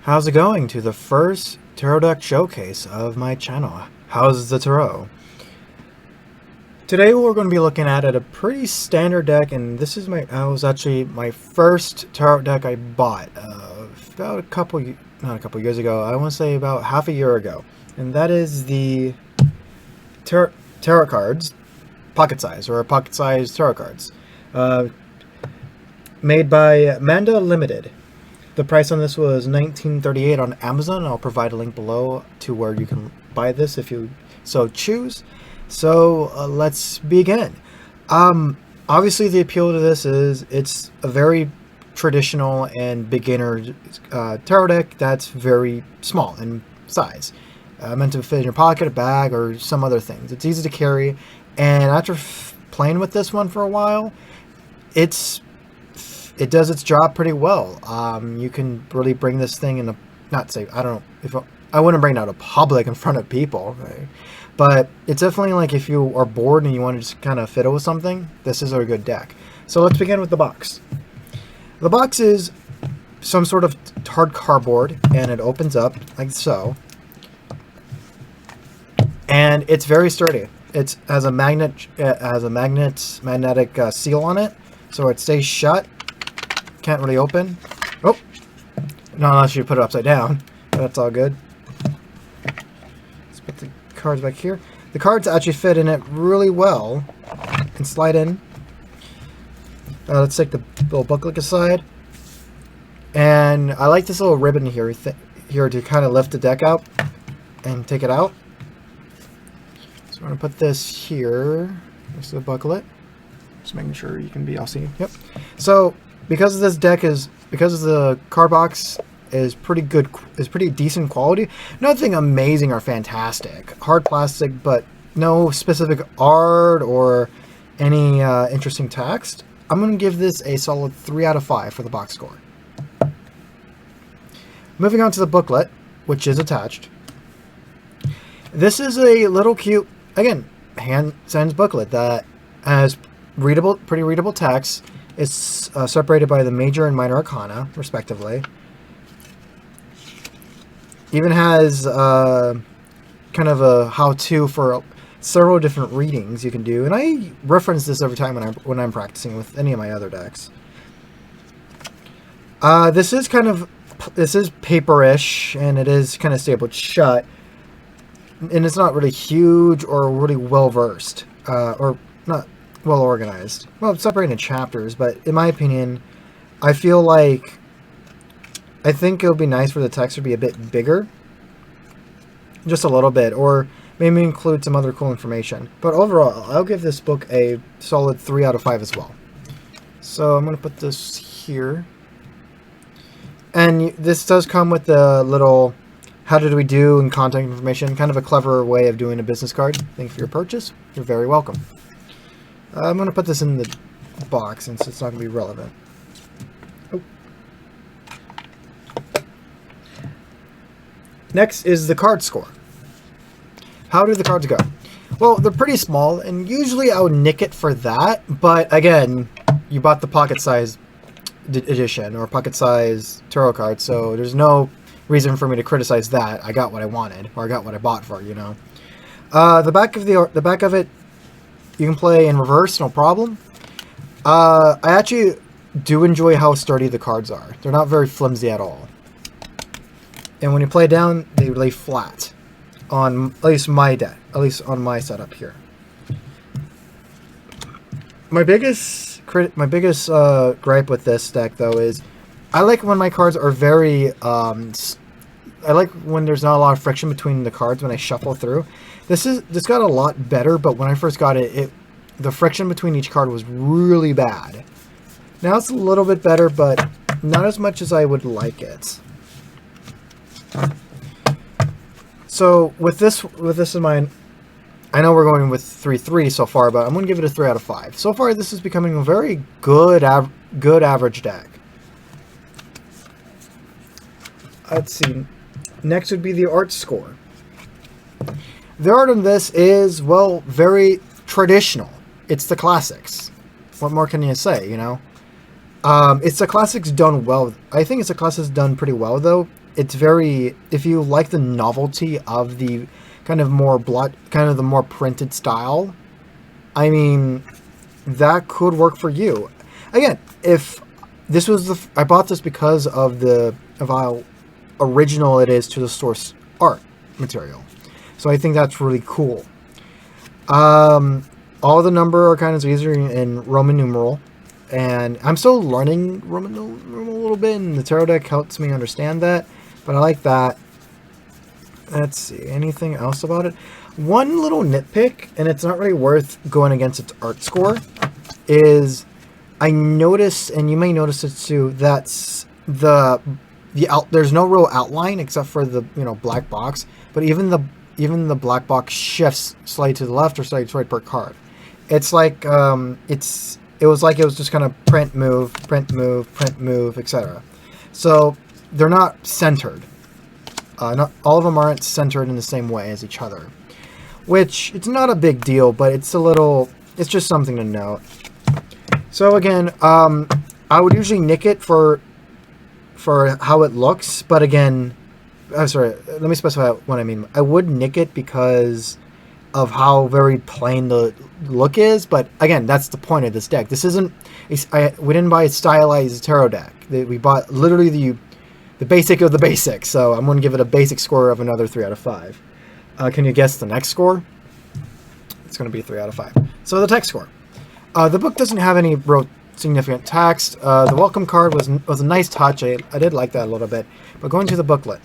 How's it going to the first tarot deck showcase of my channel? How's the tarot? Today we're going to be looking at a pretty standard deck, and this is was actually my first tarot deck I bought about not a couple years ago. I want to say about half a year ago, and that is the tarot cards, pocket size tarot cards, made by Manda Limited. The price on this was $19.38 on Amazon. I'll provide a link below to where you can buy this if you so choose. So let's begin. Obviously, the appeal to this is it's a very traditional and beginner tarot deck that's very small in size. Meant to fit in your pocket, a bag, or some other things. It's easy to carry, and after playing with this one for a while, it does its job pretty well. You can really bring this thing in I wouldn't bring it out of public in front of people, right? But it's definitely like if you are bored and you want to just kind of fiddle with something, this is a good deck. So let's begin with the box. The box is some sort of hard cardboard, and it opens up like so. And it's very sturdy. It has a magnetic seal on it, so it stays shut. Can't really open. Oh, not unless you put it upside down. That's all good. Let's put the cards back here. The cards actually fit in it really well and slide in. Let's take the little booklet aside. And I like this little ribbon here to kind of lift the deck out and take it out. So I'm going to put this here next to the booklet. Just making sure you can be all seen. Yep. So because the card box is pretty decent quality. Nothing amazing or fantastic. Hard plastic, but no specific art or any interesting text. I'm going to give this a solid 3 out of 5 for the box score. Moving on to the booklet, which is attached. This is a little cute, again, hand-sans booklet that has pretty readable text. It's separated by the major and minor arcana, respectively. Even has kind of a how-to for several different readings you can do, and I reference this every time when I'm practicing with any of my other decks. This is paperish, and it is kind of stapled shut, and it's not really huge or really well versed, or not well organized. Well, it's separated in chapters, but in my opinion, I think it would be nice for the text to be a bit bigger. Just a little bit, or maybe include some other cool information. But overall, I'll give this book a solid 3 out of 5 as well. So I'm going to put this here. And this does come with the little how did we do and contact information. Kind of a clever way of doing a business card. Thank you for your purchase. You're very welcome. I'm going to put this in the box since it's not going to be relevant. Oh. Next is the card score. How do the cards go? Well, they're pretty small, and usually I would nick it for that. But again, you bought the pocket size edition or pocket size tarot card, so there's no reason for me to criticize that. I got what I wanted, or I got what I bought for, you know. The back of it, you can play in reverse, no problem. I actually do enjoy how sturdy the cards are. They're not very flimsy at all. And when you play down, they lay flat. On at least my deck, at least on my setup here. My biggest gripe with this deck, though, is I like when my cards are very. I like when there's not a lot of friction between the cards when I shuffle through. This got a lot better, but when I first got it, the friction between each card was really bad. Now it's a little bit better, but not as much as I would like it. So with this in mind, I know we're going with 3-3 so far, but I'm going to give it a 3 out of 5. So far, this is becoming a very good average deck. Let's see. Next would be the art score. The art on this is, well, very traditional. It's the classics. What more can you say, you know? It's the classics done well. I think it's the classics done pretty well, though. it's very, if you like the novelty of the kind of more kind of the more printed style, I mean, that could work for you. Again, if this was I bought this because of how original it is to the source art material. So I think that's really cool. All the number are kind of easier in Roman numeral, and I'm still learning Roman numeral a little bit, and the tarot deck helps me understand that, but I like that. Let's see, anything else about it? One little nitpick, and it's not really worth going against its art score, is I notice, and you may notice it too, that's there's no real outline except for the black box, but even the black box shifts slightly to the left or slightly to the right per card. It's like it was like it was just kind of print, move, etc. So they're not centered. Not all of them aren't centered in the same way as each other, which it's not a big deal, but it's just something to note. So again, I would usually nick it for how it looks, but again, I'm sorry, let me specify what I mean. I would nick it because of how very plain the look is, but again, that's the point of this deck. This isn't, we didn't buy a stylized tarot deck. We bought literally the basic of the basics, so I'm going to give it a basic score of another 3 out of 5. Can you guess the next score? It's going to be 3 out of 5. So the text score. The book doesn't have any real significant text. The welcome card was a nice touch. I did like that a little bit. But going to the booklet.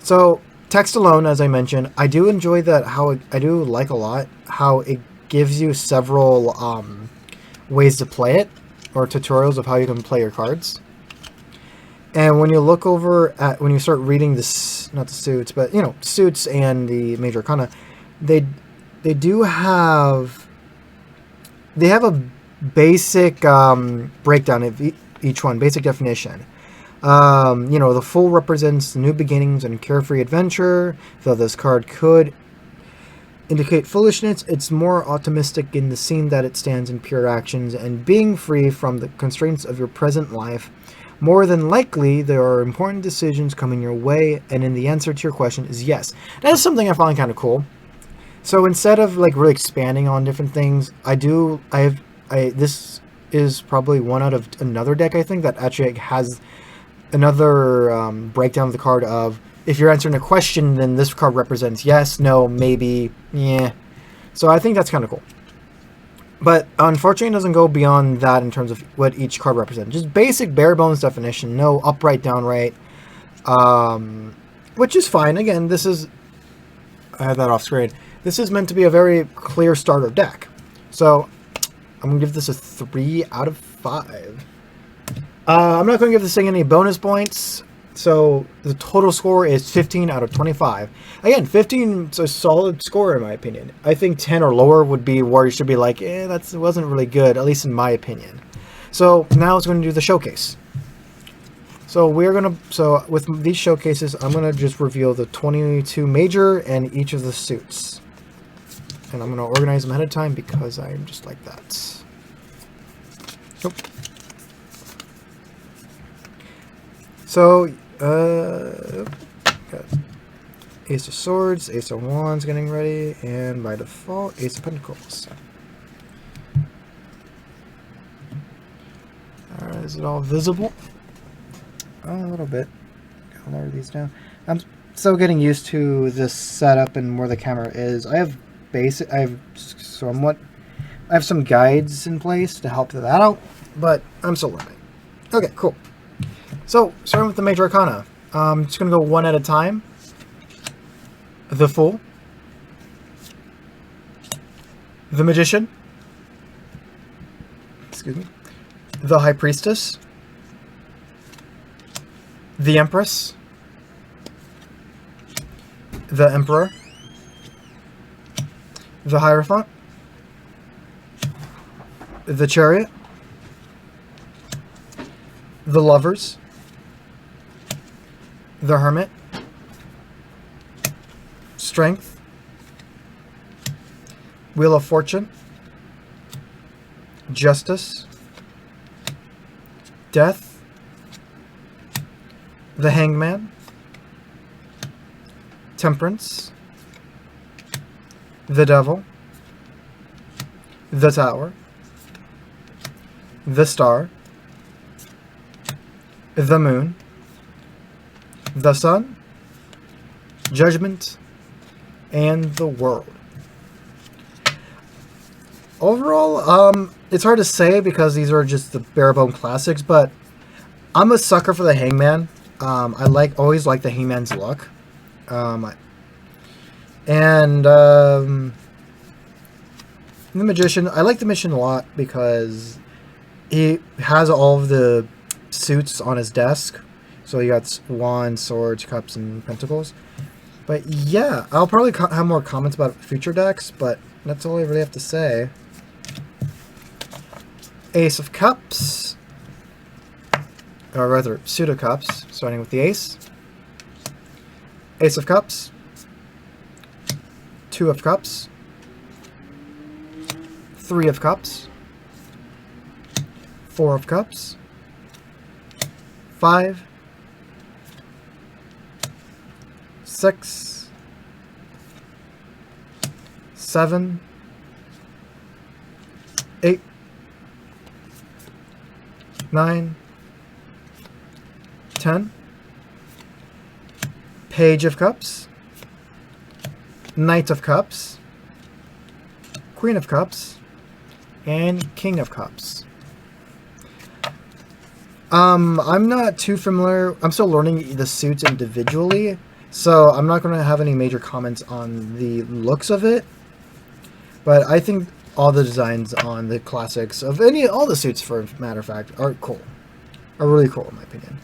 So text alone, as I mentioned, I do enjoy that. I do like a lot how it gives you several ways to play it, or tutorials of how you can play your cards. And when you look over at, when you start reading this, not the suits, but suits and the major arcana, they have a basic breakdown of each one, basic definition. The Fool represents new beginnings and carefree adventure. Though this card could indicate foolishness, it's more optimistic in the scene that it stands in pure actions and being free from the constraints of your present life. More than likely, there are important decisions coming your way, and in the answer to your question is yes. That is something I find kind of cool. So instead of really expanding on different things, this is probably one out of another deck, I think, that actually has another breakdown of the card of, if you're answering a question, then this card represents yes, no, maybe, yeah. So I think that's kind of cool. But unfortunately, it doesn't go beyond that in terms of what each card represents. Just basic bare bones definition, no upright, downright, which is fine. Again, I had that off screen. This is meant to be a very clear starter deck. So I'm going to give this a 3 out of 5. I'm not going to give this thing any bonus points. So the total score is 15 out of 25. Again, 15 is a solid score in my opinion. I think 10 or lower would be where you should be like, that wasn't really good, at least in my opinion. So now it's going to do the showcase. So with these showcases, I'm going to just reveal the 22 major and each of the suits. And I'm going to organize them ahead of time because I'm just like that. Nope. So, got Ace of Swords, Ace of Wands getting ready, and by default, Ace of Pentacles. Alright, is it all visible? A little bit. Gotta lower these down. I'm still getting used to this setup and where the camera is. I have some guides in place to help that out, but I'm still learning. Okay, cool. So, starting with the major arcana, I'm just going to go one at a time. The Fool, the Magician, the High Priestess, the Empress, the Emperor, the Hierophant, the Chariot, the Lovers, the Hermit, Strength, Wheel of Fortune, Justice, Death, the Hanged Man, Temperance, the Devil, the Tower, the Star, the Moon, the Sun, Judgment, and the World. Overall, it's hard to say because these are just the bare bone classics, but I'm a sucker for the Hangman. I always like the Hangman's look. The Magician, I like the Magician a lot because he has all of the suits on his desk. So you got wands, swords, cups, and pentacles. But yeah, I'll probably have more comments about future decks, but that's all I really have to say. Ace of Cups, or rather, Suit of Cups, starting with the Ace. Ace of Cups, Two of Cups, Three of Cups, Four of Cups, 5, 6, 7, 8, 9, 10, Page of Cups, Knight of Cups, Queen of Cups, and King of Cups. I'm not too familiar. I'm still learning the suits individually, so I'm not going to have any major comments on the looks of it. But I think all the designs on the classics of all the suits, for a matter of fact, are cool. Are really cool, in my opinion.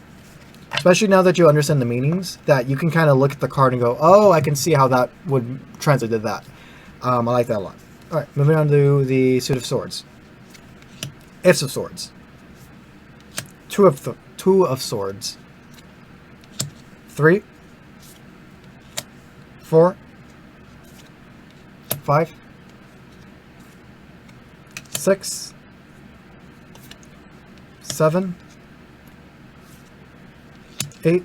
Especially now that you understand the meanings, that you can kind of look at the card and go, oh, I can see how that would translate to that. I like that a lot. Alright, moving on to the Suit of Swords. Ace of Swords. Two of Swords. 3, 4, 5, 6, 7, 8,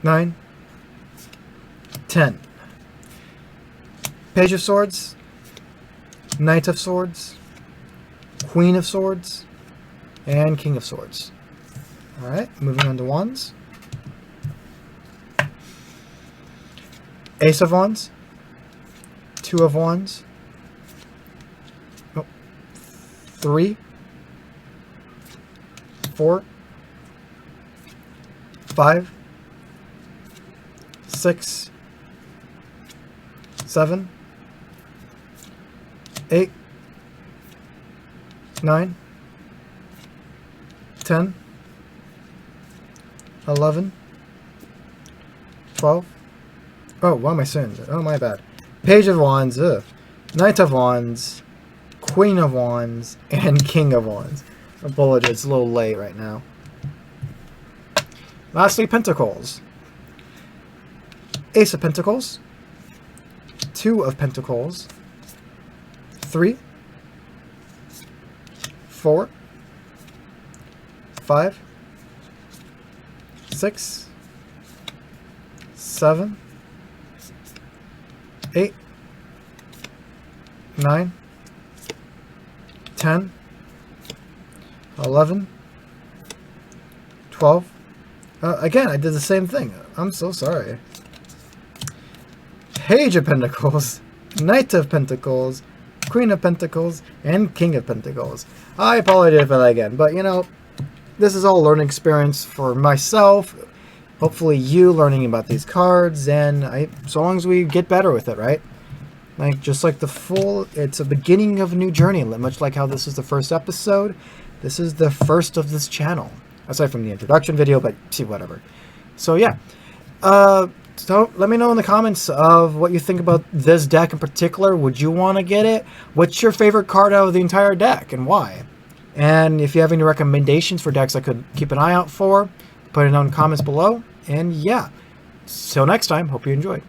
9, 10. Page of Swords, Knight of Swords, Queen of Swords, and King of Swords. Alright, moving on to Wands. Ace of Wands, Two of Wands, 3, 4, 5, 6, 7, 8, 9, 10, 11, 12. Oh, what am I saying? Oh, my bad. Page of Wands, Knight of Wands, Queen of Wands, and King of Wands. Apologies, it's a little late right now. Lastly, Pentacles. Ace of Pentacles, Two of Pentacles, 3, 4, 5, 6, 7, 8, 9, 10, 11, 12. Again, I did the same thing. I'm so sorry. Page of Pentacles, Knight of Pentacles, Queen of Pentacles, and King of Pentacles. I apologize for that again, but you know, this is all a learning experience for myself. Hopefully you learning about these cards, and so long as we get better with it, right? Just like it's a beginning of a new journey, much like how this is the first episode. This is the first of this channel, aside from the introduction video, but see, whatever. So yeah, so let me know in the comments of what you think about this deck in particular. Would you want to get it? What's your favorite card out of the entire deck, and why? And if you have any recommendations for decks I could keep an eye out for, put it in the comments below. And yeah, till next time, hope you enjoyed.